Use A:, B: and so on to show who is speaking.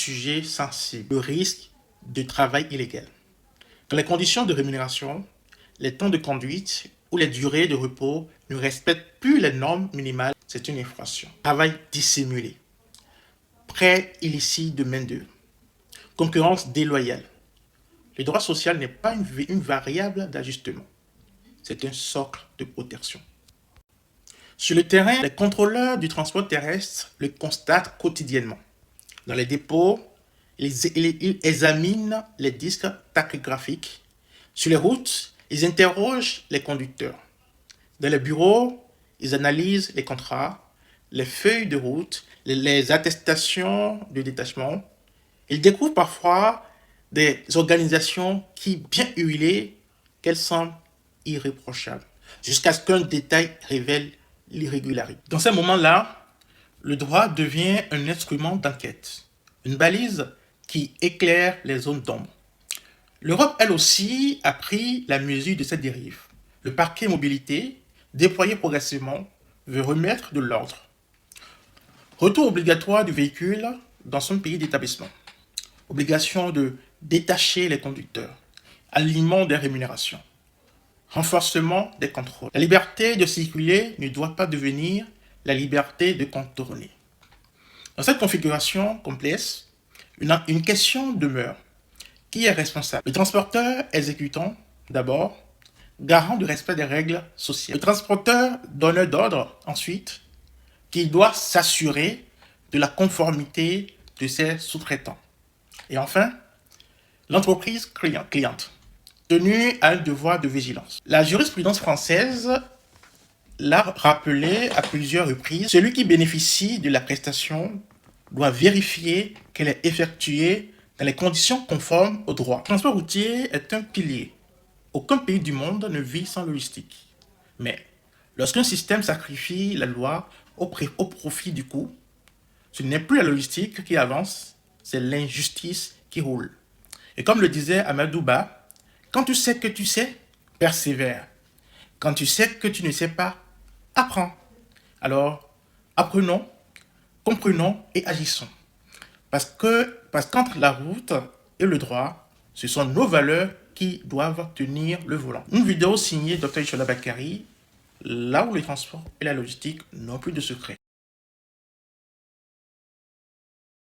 A: sujet sensible, le risque de travail illégal. Dans les conditions de rémunération, les temps de conduite ou les durées de repos ne respectent plus les normes minimales, c'est une infraction. Travail dissimulé, prêt illicite de main-d'œuvre, concurrence déloyale. Le droit social n'est pas une variable d'ajustement, c'est un socle de protection. Sur le terrain, les contrôleurs du transport terrestre le constatent quotidiennement. Dans les dépôts, ils examinent les disques tachygraphiques. Sur les routes, ils interrogent les conducteurs. Dans les bureaux, ils analysent les contrats, les feuilles de route, les attestations de détachement. Ils découvrent parfois des organisations qui, bien huilées, qu'elles semblent irréprochables, jusqu'à ce qu'un détail révèle l'irrégularité. Dans ces moments-là, le droit devient un instrument d'enquête, une balise qui éclaire les zones d'ombre. L'Europe, elle aussi, a pris la mesure de cette dérive. Le parquet mobilité, déployé progressivement, veut remettre de l'ordre. Retour obligatoire du véhicule dans son pays d'établissement. Obligation de détacher les conducteurs. Alignement des rémunérations. Renforcement des contrôles. La liberté de circuler ne doit pas devenir la liberté de contourner. Dans cette configuration complexe, une question demeure. Qui est responsable? Le transporteur exécutant, d'abord, garant du respect des règles sociales. Le transporteur donneur d'ordre, ensuite, qui doit s'assurer de la conformité de ses sous-traitants. Et enfin, l'entreprise cliente, tenue à un devoir de vigilance. La jurisprudence française l'a rappelé à plusieurs reprises. Celui qui bénéficie de la prestation doit vérifier qu'elle est effectuée dans les conditions conformes au droit. Le transport routier est un pilier. Aucun pays du monde ne vit sans logistique. Mais lorsqu'un système sacrifie la loi au profit du coût, ce n'est plus la logistique qui avance, c'est l'injustice qui roule. Et comme le disait Amadou Ba, quand tu sais que tu sais, persévère. Quand tu sais que tu ne sais pas, apprends. Alors, apprenons, comprenons et agissons. Parce qu'entre la route et le droit, ce sont nos valeurs qui doivent tenir le volant. Une vidéo signée Dr. Ishola Bakari, là où le transport et la logistique n'ont plus de secret.